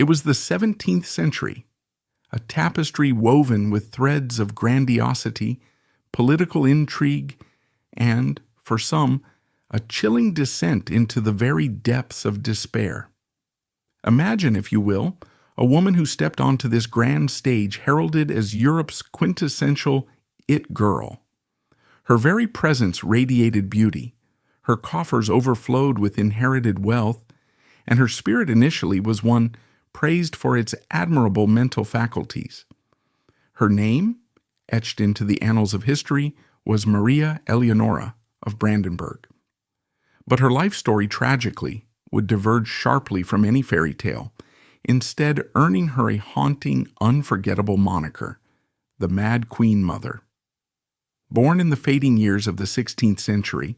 It was the 17th century, a tapestry woven with threads of grandiosity, political intrigue, and, for some, a chilling descent into the very depths of despair. Imagine, if you will, a woman who stepped onto this grand stage heralded as Europe's quintessential it girl. Her very presence radiated beauty, her coffers overflowed with inherited wealth, and her spirit initially was one praised for its admirable mental faculties. Her name, etched into the annals of history, was Maria Eleonora of Brandenburg. But her life story, tragically, would diverge sharply from any fairy tale, instead earning her a haunting, unforgettable moniker, the Mad Queen Mother. Born in the fading years of the 16th century,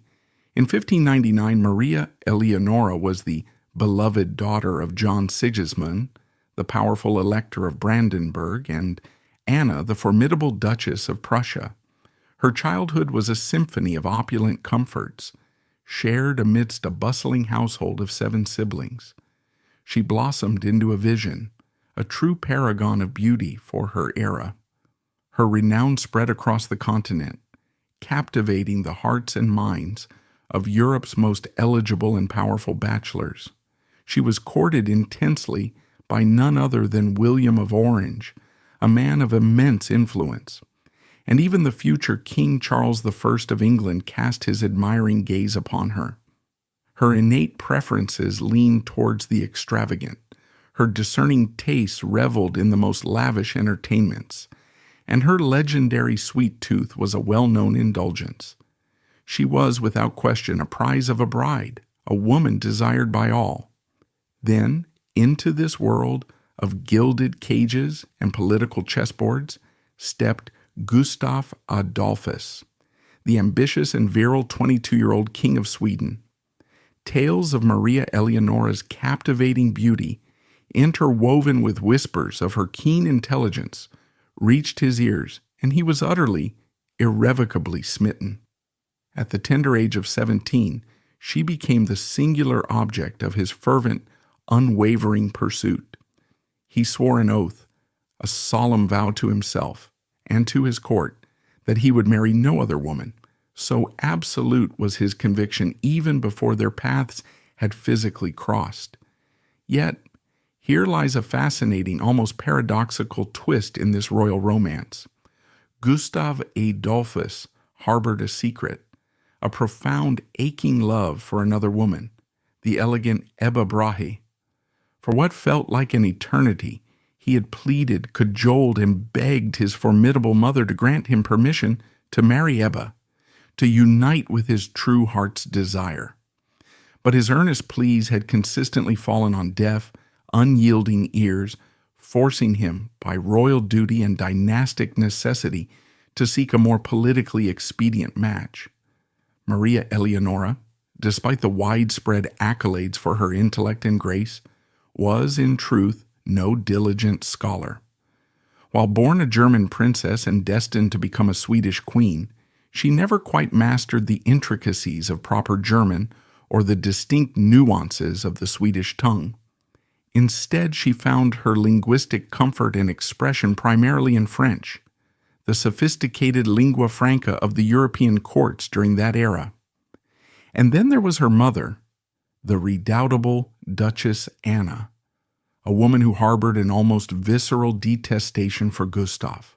in 1599 Maria Eleonora was the beloved daughter of John Sigismund, the powerful Elector of Brandenburg, and Anna, the formidable Duchess of Prussia. Her childhood was a symphony of opulent comforts, shared amidst a bustling household of 7 siblings. She blossomed into a vision, a true paragon of beauty for her era. Her renown spread across the continent, captivating the hearts and minds of Europe's most eligible and powerful bachelors. She was courted intensely by none other than William of Orange, a man of immense influence. And even the future King Charles I of England cast his admiring gaze upon her. Her innate preferences leaned towards the extravagant. Her discerning tastes reveled in the most lavish entertainments, and her legendary sweet tooth was a well-known indulgence. She was, without question, a prize of a bride, a woman desired by all. Then, into this world of gilded cages and political chessboards, stepped Gustav Adolphus, the ambitious and virile 22-year-old King of Sweden. Tales of Maria Eleonora's captivating beauty, interwoven with whispers of her keen intelligence, reached his ears, and he was utterly, irrevocably smitten. At the tender age of 17, she became the singular object of his fervent, unwavering pursuit. He swore an oath, a solemn vow to himself and to his court, that he would marry no other woman. So absolute was his conviction even before their paths had physically crossed. Yet, here lies a fascinating, almost paradoxical twist in this royal romance. Gustav Adolphus harbored a secret, a profound, aching love for another woman, the elegant Ebba Brahe. For what felt like an eternity, he had pleaded, cajoled, and begged his formidable mother to grant him permission to marry Ebba, to unite with his true heart's desire. But his earnest pleas had consistently fallen on deaf, unyielding ears, forcing him, by royal duty and dynastic necessity, to seek a more politically expedient match. Maria Eleonora, despite the widespread accolades for her intellect and grace, was, in truth, no diligent scholar. While born a German princess and destined to become a Swedish queen, she never quite mastered the intricacies of proper German or the distinct nuances of the Swedish tongue. Instead, she found her linguistic comfort and expression primarily in French, the sophisticated lingua franca of the European courts during that era. And then there was her mother, the redoubtable Duchess Anna, a woman who harbored an almost visceral detestation for Gustav.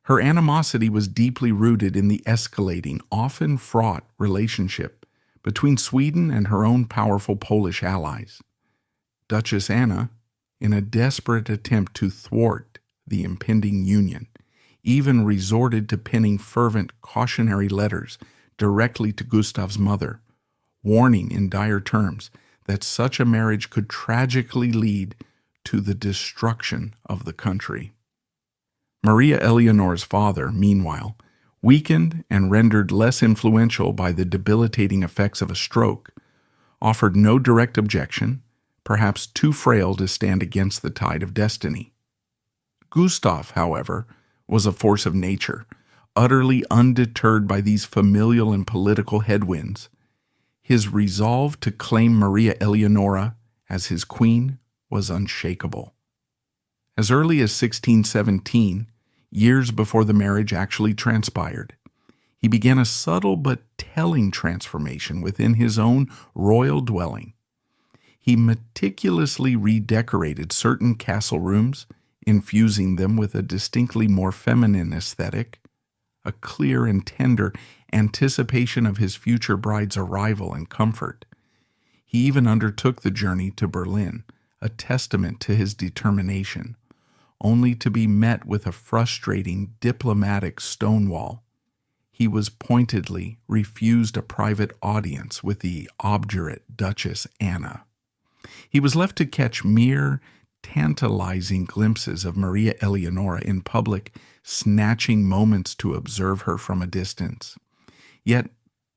Her animosity was deeply rooted in the escalating, often fraught relationship between Sweden and her own powerful Polish allies. Duchess Anna, in a desperate attempt to thwart the impending union, even resorted to penning fervent cautionary letters directly to Gustav's mother, warning in dire terms that such a marriage could tragically lead to the destruction of the country. Maria Eleonora's father, meanwhile, weakened and rendered less influential by the debilitating effects of a stroke, offered no direct objection, perhaps too frail to stand against the tide of destiny. Gustav, however, was a force of nature, utterly undeterred by these familial and political headwinds. His resolve to claim Maria Eleonora as his queen was unshakable. As early as 1617, years before the marriage actually transpired, he began a subtle but telling transformation within his own royal dwelling. He meticulously redecorated certain castle rooms, infusing them with a distinctly more feminine aesthetic, a clear and tender anticipation of his future bride's arrival and comfort. He even undertook the journey to Berlin, a testament to his determination, only to be met with a frustrating diplomatic stonewall. He was pointedly refused a private audience with the obdurate Duchess Anna. He was left to catch mere, tantalizing glimpses of Maria Eleonora in public, snatching moments to observe her from a distance. Yet,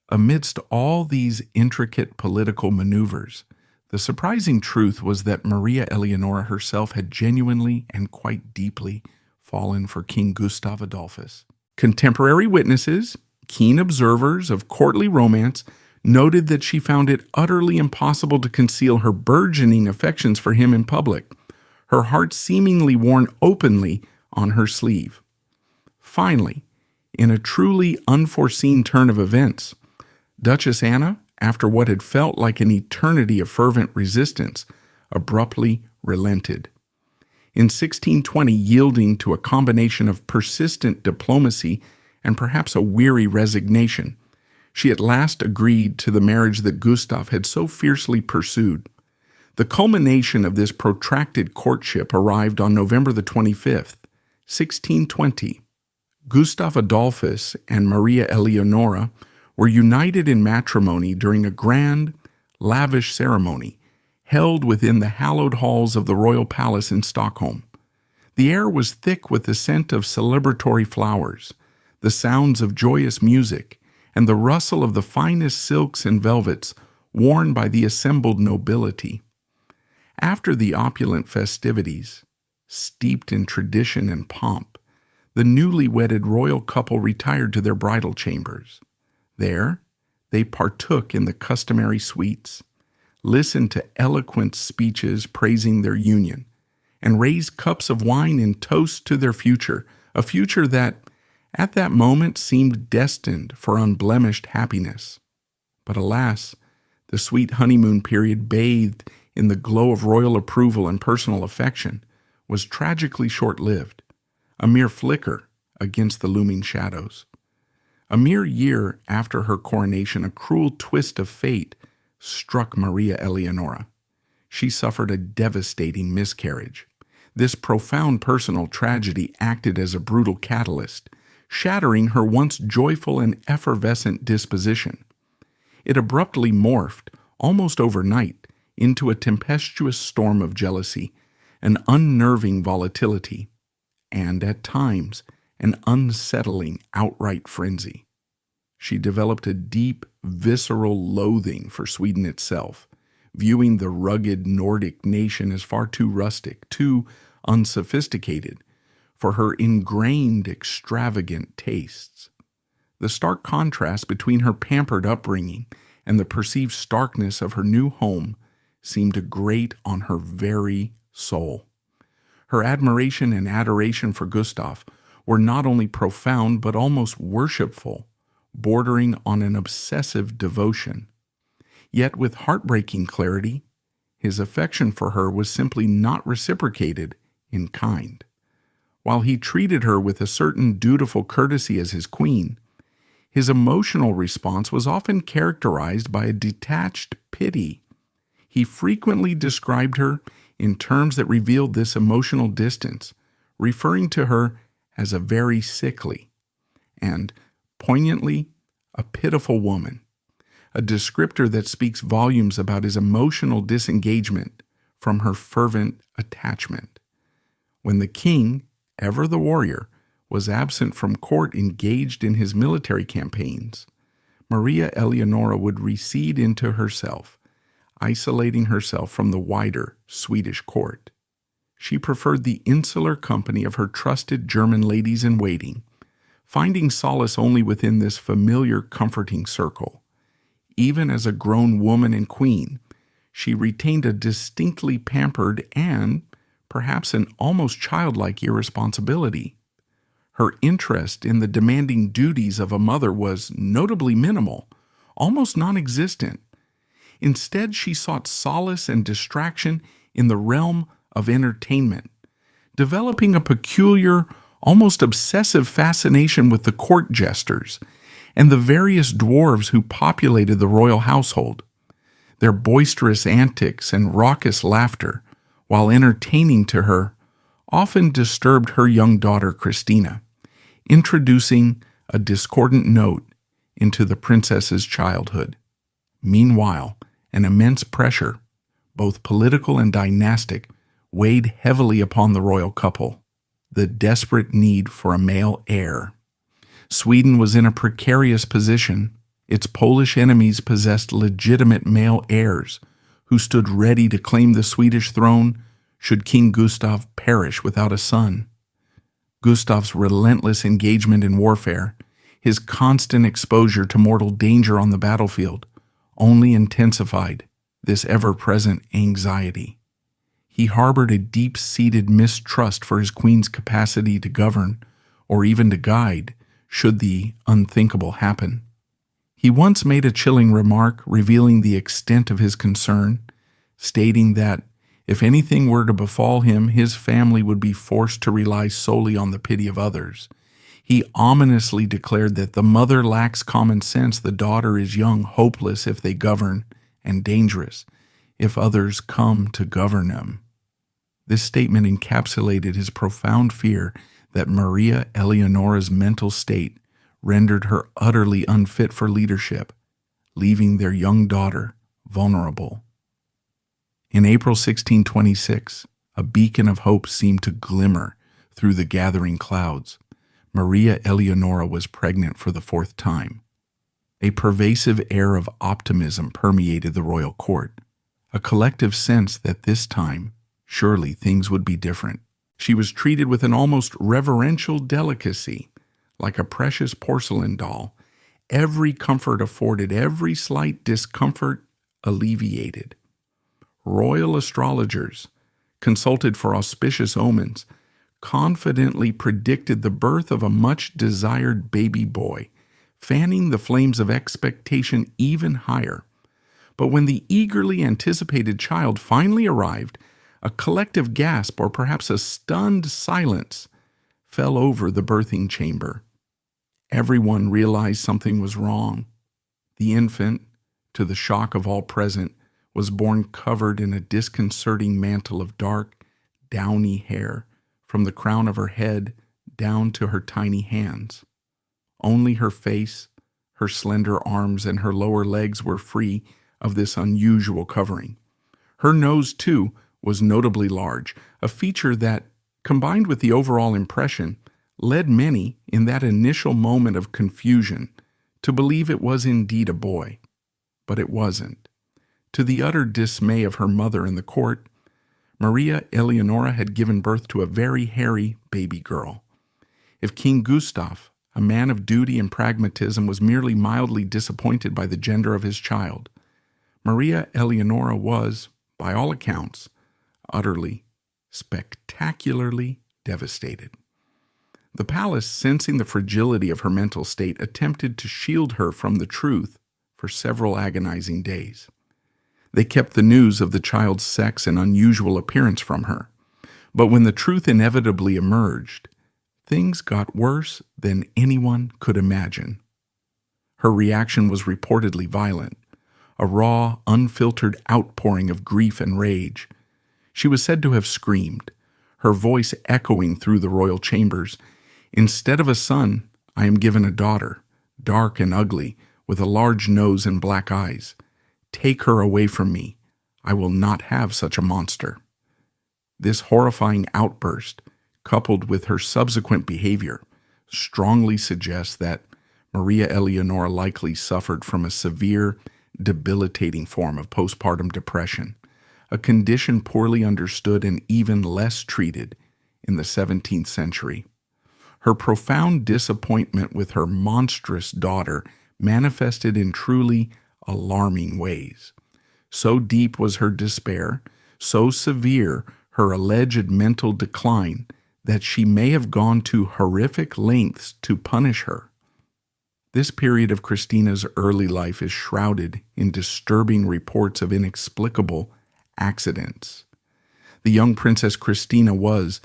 amidst all these intricate political maneuvers, the surprising truth was that Maria Eleonora herself had genuinely and quite deeply fallen for King Gustav Adolphus. Contemporary witnesses, keen observers of courtly romance, noted that she found it utterly impossible to conceal her burgeoning affections for him in public, her heart seemingly worn openly on her sleeve. Finally, in a truly unforeseen turn of events, Duchess Anna, after what had felt like an eternity of fervent resistance, abruptly relented. In 1620, yielding to a combination of persistent diplomacy and perhaps a weary resignation, she at last agreed to the marriage that Gustav had so fiercely pursued. The culmination of this protracted courtship arrived on November the 25th, 1620. Gustav Adolphus and Maria Eleonora were united in matrimony during a grand, lavish ceremony held within the hallowed halls of the royal palace in Stockholm. The air was thick with the scent of celebratory flowers, the sounds of joyous music, and the rustle of the finest silks and velvets worn by the assembled nobility. After the opulent festivities, steeped in tradition and pomp, the newly wedded royal couple retired to their bridal chambers. There, they partook in the customary sweets, listened to eloquent speeches praising their union, and raised cups of wine in toast to their future, a future that, at that moment, seemed destined for unblemished happiness. But alas, the sweet honeymoon period, bathed in the glow of royal approval and personal affection, was tragically short-lived, a mere flicker against the looming shadows. A mere year after her coronation, a cruel twist of fate struck Maria Eleonora. She suffered a devastating miscarriage. This profound personal tragedy acted as a brutal catalyst, shattering her once joyful and effervescent disposition. It abruptly morphed, almost overnight, into a tempestuous storm of jealousy, an unnerving volatility, and, at times, an unsettling outright frenzy. She developed a deep, visceral loathing for Sweden itself, viewing the rugged Nordic nation as far too rustic, too unsophisticated for her ingrained, extravagant tastes. The stark contrast between her pampered upbringing and the perceived starkness of her new home seemed to grate on her very soul. Her admiration and adoration for Gustav were not only profound but almost worshipful, bordering on an obsessive devotion. Yet with heartbreaking clarity, his affection for her was simply not reciprocated in kind. While he treated her with a certain dutiful courtesy as his queen, his emotional response was often characterized by a detached pity. He frequently described her in terms that revealed this emotional distance, referring to her as a very sickly and, poignantly, a pitiful woman, a descriptor that speaks volumes about his emotional disengagement from her fervent attachment. When the king, ever the warrior, was absent from court engaged in his military campaigns, Maria Eleonora would recede into herself, isolating herself from the wider Swedish court. She preferred the insular company of her trusted German ladies-in-waiting, finding solace only within this familiar, comforting circle. Even as a grown woman and queen, she retained a distinctly pampered and perhaps an almost childlike irresponsibility. Her interest in the demanding duties of a mother was notably minimal, almost non-existent. Instead, she sought solace and distraction in the realm of entertainment, developing a peculiar, almost obsessive fascination with the court jesters and the various dwarves who populated the royal household. Their boisterous antics and raucous laughter, while entertaining to her, often disturbed her young daughter Christina, introducing a discordant note into the princess's childhood. Meanwhile, an immense pressure, both political and dynastic, weighed heavily upon the royal couple. The desperate need for a male heir. Sweden was in a precarious position. Its Polish enemies possessed legitimate male heirs who stood ready to claim the Swedish throne should King Gustav perish without a son. Gustav's relentless engagement in warfare, his constant exposure to mortal danger on the battlefield, only intensified this ever-present anxiety. He harbored a deep-seated mistrust for his queen's capacity to govern, or even to guide, should the unthinkable happen. He once made a chilling remark revealing the extent of his concern, stating that if anything were to befall him, his family would be forced to rely solely on the pity of others. He ominously declared that the mother lacks common sense, the daughter is young, hopeless if they govern, and dangerous if others come to govern them. This statement encapsulated his profound fear that Maria Eleonora's mental state rendered her utterly unfit for leadership, leaving their young daughter vulnerable. In April 1626, a beacon of hope seemed to glimmer through the gathering clouds. Maria Eleonora was pregnant for the fourth time. A pervasive air of optimism permeated the royal court, a collective sense that this time, surely things would be different. She was treated with an almost reverential delicacy, like a precious porcelain doll. Every comfort afforded, every slight discomfort alleviated. Royal astrologers, consulted for auspicious omens, confidently predicted the birth of a much-desired baby boy, fanning the flames of expectation even higher. But when the eagerly anticipated child finally arrived, a collective gasp, or perhaps a stunned silence, fell over the birthing chamber. Everyone realized something was wrong. The infant, to the shock of all present, was born covered in a disconcerting mantle of dark, downy hair, from the crown of her head down to her tiny hands. Only her face, her slender arms, and her lower legs were free of this unusual covering. Her nose, too, was notably large, a feature that, combined with the overall impression, led many, in that initial moment of confusion, to believe it was indeed a boy. But it wasn't. To the utter dismay of her mother and the court, Maria Eleonora had given birth to a very hairy baby girl. If King Gustav, a man of duty and pragmatism, was merely mildly disappointed by the gender of his child, Maria Eleonora was, by all accounts, utterly, spectacularly devastated. The palace, sensing the fragility of her mental state, attempted to shield her from the truth for several agonizing days. They kept the news of the child's sex and unusual appearance from her. But when the truth inevitably emerged, things got worse than anyone could imagine. Her reaction was reportedly violent, a raw, unfiltered outpouring of grief and rage. She was said to have screamed, her voice echoing through the royal chambers, "Instead of a son, I am given a daughter, dark and ugly, with a large nose and black eyes. Take her away from me. I will not have such a monster." This horrifying outburst, coupled with her subsequent behavior, strongly suggests that Maria Eleonora likely suffered from a severe, debilitating form of postpartum depression, a condition poorly understood and even less treated in the 17th century. Her profound disappointment with her monstrous daughter manifested in truly alarming ways. So deep was her despair, so severe her alleged mental decline, that she may have gone to horrific lengths to punish her. This period of Christina's early life is shrouded in disturbing reports of inexplicable accidents. The young Princess Christina was,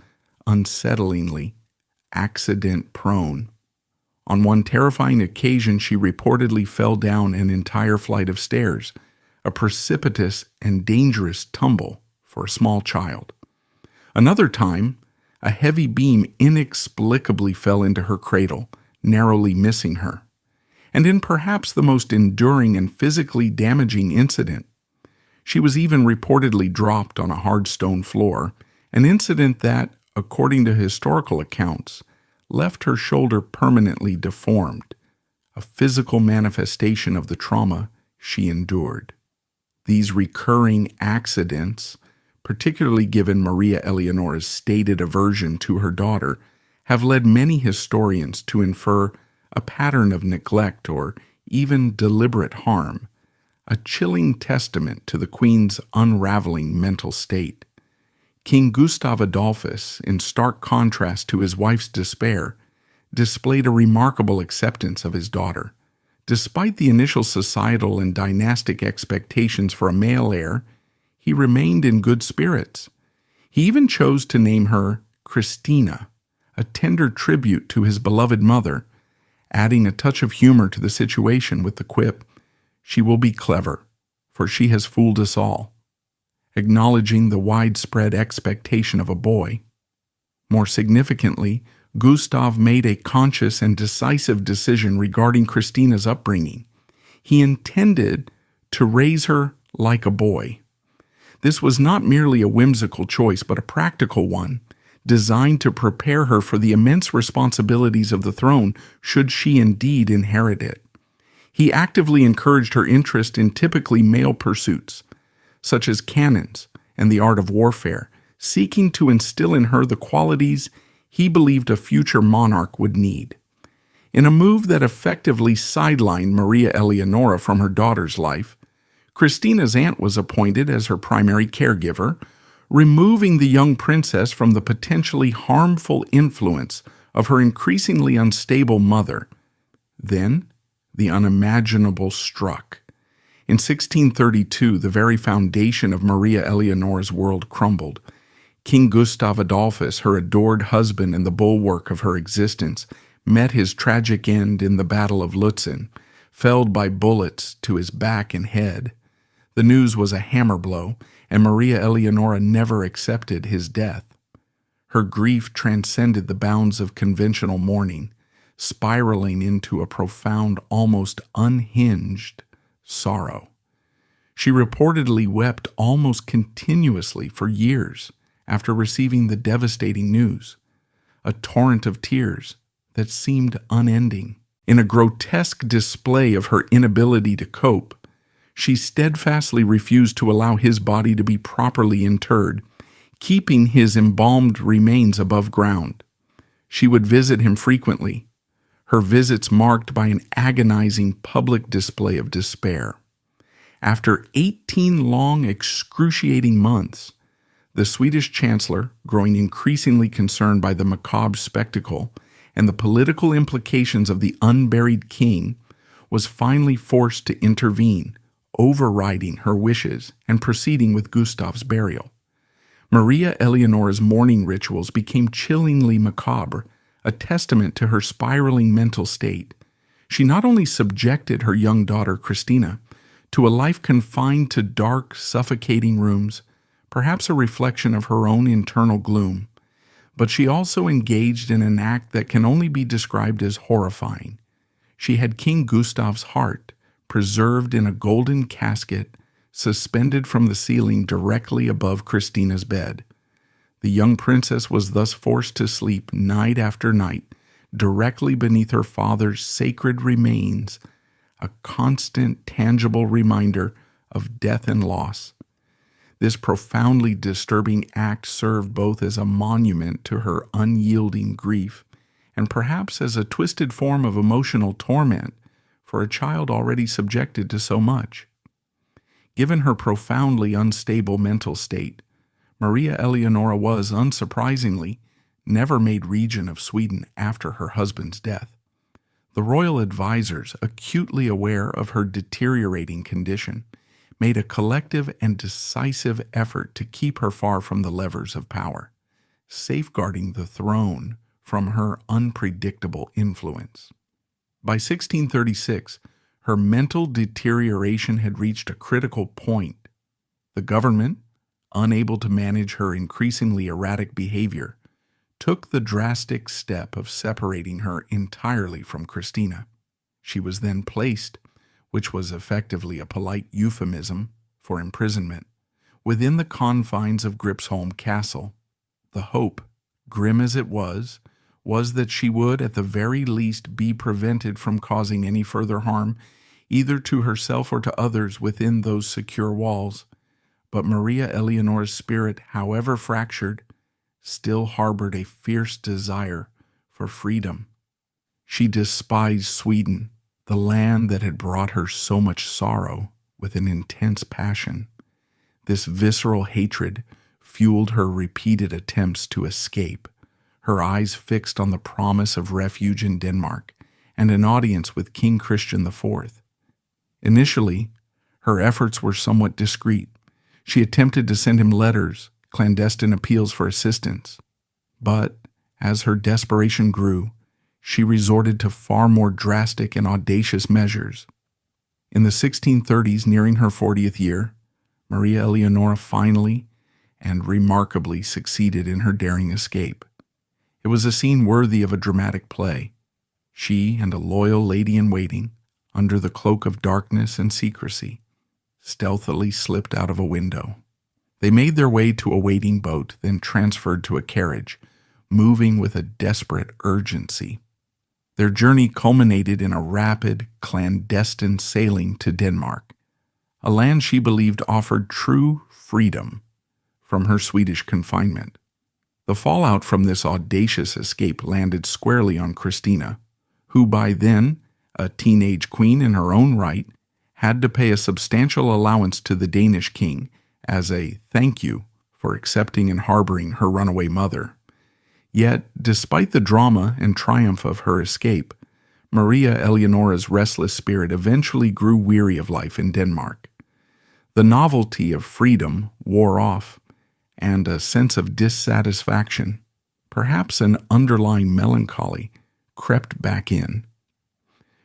unsettlingly, accident-prone. On one terrifying occasion, she reportedly fell down an entire flight of stairs, a precipitous and dangerous tumble for a small child. Another time, a heavy beam inexplicably fell into her cradle, narrowly missing her. And in perhaps the most enduring and physically damaging incident, she was even reportedly dropped on a hard stone floor, an incident that, according to historical accounts, left her shoulder permanently deformed, a physical manifestation of the trauma she endured. These recurring accidents, particularly given Maria Eleonora's stated aversion to her daughter, have led many historians to infer a pattern of neglect or even deliberate harm, a chilling testament to the Queen's unraveling mental state. King Gustav Adolphus, in stark contrast to his wife's despair, displayed a remarkable acceptance of his daughter. Despite the initial societal and dynastic expectations for a male heir, he remained in good spirits. He even chose to name her Christina, a tender tribute to his beloved mother, adding a touch of humor to the situation with the quip, "She will be clever, for she has fooled us all," acknowledging the widespread expectation of a boy. More significantly, Gustav made a conscious and decisive decision regarding Christina's upbringing. He intended to raise her like a boy. This was not merely a whimsical choice, but a practical one, designed to prepare her for the immense responsibilities of the throne should she indeed inherit it. He actively encouraged her interest in typically male pursuits, such as cannons and the art of warfare, seeking to instill in her the qualities he believed a future monarch would need. In a move that effectively sidelined Maria Eleonora from her daughter's life, Christina's aunt was appointed as her primary caregiver, removing the young princess from the potentially harmful influence of her increasingly unstable mother. Then, the unimaginable struck. In 1632, the very foundation of Maria Eleonora's world crumbled. King Gustav Adolphus, her adored husband and the bulwark of her existence, met his tragic end in the Battle of Lutzen, felled by bullets to his back and head. The news was a hammer blow, and Maria Eleonora never accepted his death. Her grief transcended the bounds of conventional mourning, spiraling into a profound, almost unhinged sorrow. She reportedly wept almost continuously for years after receiving the devastating news, a torrent of tears that seemed unending. In a grotesque display of her inability to cope, she steadfastly refused to allow his body to be properly interred, keeping his embalmed remains above ground. She would visit him frequently, her visits marked by an agonizing public display of despair. After 18 long, excruciating months, the Swedish chancellor, growing increasingly concerned by the macabre spectacle and the political implications of the unburied king, was finally forced to intervene, overriding her wishes and proceeding with Gustav's burial. Maria Eleonora's mourning rituals became chillingly macabre, a testament to her spiraling mental state. She not only subjected her young daughter Christina to a life confined to dark, suffocating rooms, perhaps a reflection of her own internal gloom, but she also engaged in an act that can only be described as horrifying. She had King Gustav's heart preserved in a golden casket suspended from the ceiling directly above Christina's bed. The young princess was thus forced to sleep night after night directly beneath her father's sacred remains, a constant, tangible reminder of death and loss. This profoundly disturbing act served both as a monument to her unyielding grief and perhaps as a twisted form of emotional torment for a child already subjected to so much. Given her profoundly unstable mental state, Maria Eleonora was, unsurprisingly, never made regent of Sweden after her husband's death. The royal advisors, acutely aware of her deteriorating condition, made a collective and decisive effort to keep her far from the levers of power, safeguarding the throne from her unpredictable influence. By 1636, her mental deterioration had reached a critical point. The government, unable to manage her increasingly erratic behavior, took the drastic step of separating her entirely from Christina. She was then placed, which was effectively a polite euphemism for imprisonment, within the confines of Gripsholm Castle. The hope, grim as it was that she would at the very least be prevented from causing any further harm, either to herself or to others within those secure walls. But Maria Eleonora's spirit, however fractured, still harbored a fierce desire for freedom. She despised Sweden, the land that had brought her so much sorrow, with an intense passion. This visceral hatred fueled her repeated attempts to escape, her eyes fixed on the promise of refuge in Denmark and an audience with King Christian IV. Initially, her efforts were somewhat discreet. She attempted to send him letters, clandestine appeals for assistance. But, as her desperation grew, she resorted to far more drastic and audacious measures. In the 1630s, nearing her 40th year, Maria Eleonora finally and remarkably succeeded in her daring escape. It was a scene worthy of a dramatic play. She and a loyal lady-in-waiting, under the cloak of darkness and secrecy, stealthily slipped out of a window. They made their way to a waiting boat, then transferred to a carriage, moving with a desperate urgency. Their journey culminated in a rapid, clandestine sailing to Denmark, a land she believed offered true freedom from her Swedish confinement. The fallout from this audacious escape landed squarely on Christina, who by then, a teenage queen in her own right, had to pay a substantial allowance to the Danish king as a thank you for accepting and harboring her runaway mother. Yet, despite the drama and triumph of her escape, Maria Eleonora's restless spirit eventually grew weary of life in Denmark. The novelty of freedom wore off, and a sense of dissatisfaction, perhaps an underlying melancholy, crept back in.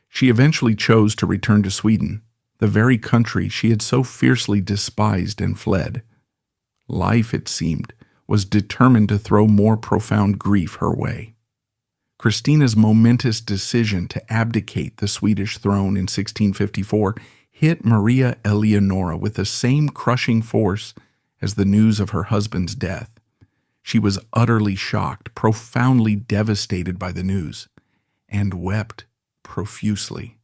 She eventually chose to return to Sweden, the very country she had so fiercely despised and fled. Life, it seemed, was determined to throw more profound grief her way. Christina's momentous decision to abdicate the Swedish throne in 1654 hit Maria Eleonora with the same crushing force as the news of her husband's death. She was utterly shocked, profoundly devastated by the news, and wept profusely.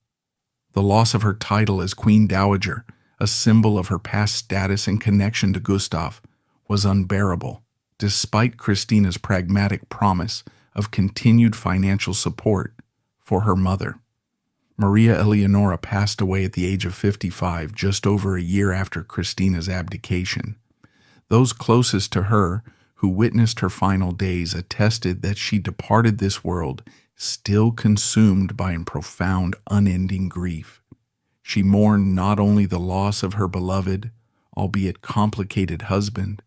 The loss of her title as Queen Dowager, a symbol of her past status and connection to Gustav, was unbearable, despite Christina's pragmatic promise of continued financial support for her mother. Maria Eleonora passed away at the age of 55, just over a year after Christina's abdication. Those closest to her, who witnessed her final days, attested that she departed this world still consumed by a profound, unending grief. She mourned not only the loss of her beloved, albeit complicated husband,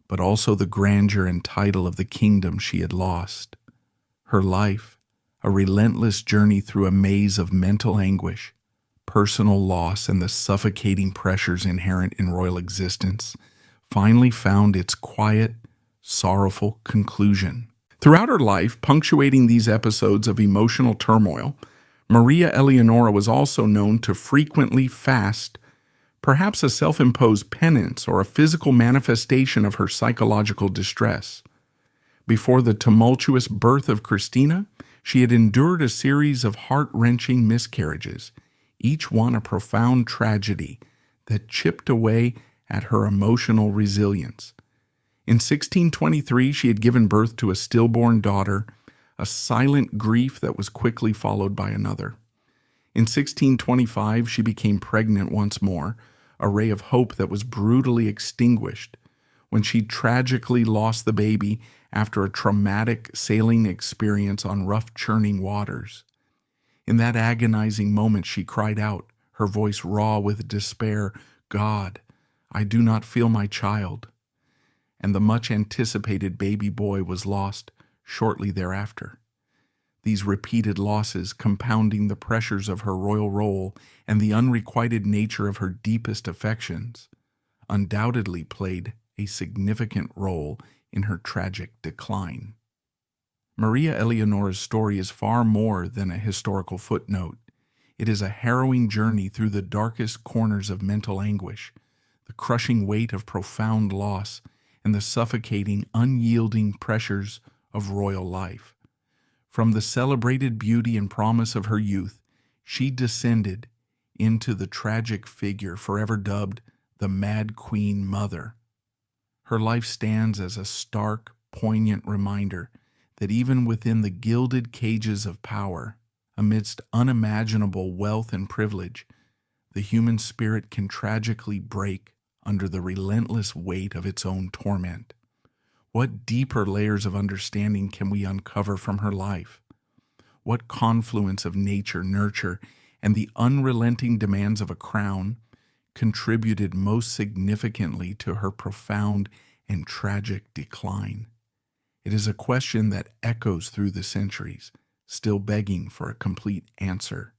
but also the grandeur and title of the kingdom she had lost. Her life, a relentless journey through a maze of mental anguish, personal loss, and the suffocating pressures inherent in royal existence, finally found its quiet, sorrowful conclusion. Throughout her life, punctuating these episodes of emotional turmoil, Maria Eleonora was also known to frequently fast, perhaps a self-imposed penance or a physical manifestation of her psychological distress. Before the tumultuous birth of Christina, she had endured a series of heart-wrenching miscarriages, each one a profound tragedy that chipped away at her emotional resilience. In 1623, she had given birth to a stillborn daughter, a silent grief that was quickly followed by another. In 1625, she became pregnant once more, a ray of hope that was brutally extinguished when she tragically lost the baby after a traumatic sailing experience on rough churning waters. In that agonizing moment, she cried out, her voice raw with despair, "God, I do not feel my child." And the much-anticipated baby boy was lost shortly thereafter. These repeated losses, compounding the pressures of her royal role and the unrequited nature of her deepest affections, undoubtedly played a significant role in her tragic decline. Maria Eleonora's story is far more than a historical footnote. It is a harrowing journey through the darkest corners of mental anguish, the crushing weight of profound loss, and the suffocating, unyielding pressures of royal life. From the celebrated beauty and promise of her youth, she descended into the tragic figure forever dubbed the Mad Queen Mother. Her life stands as a stark, poignant reminder that even within the gilded cages of power, amidst unimaginable wealth and privilege, the human spirit can tragically break under the relentless weight of its own torment. What deeper layers of understanding can we uncover from her life? What confluence of nature, nurture, and the unrelenting demands of a crown contributed most significantly to her profound and tragic decline? It is a question that echoes through the centuries, still begging for a complete answer.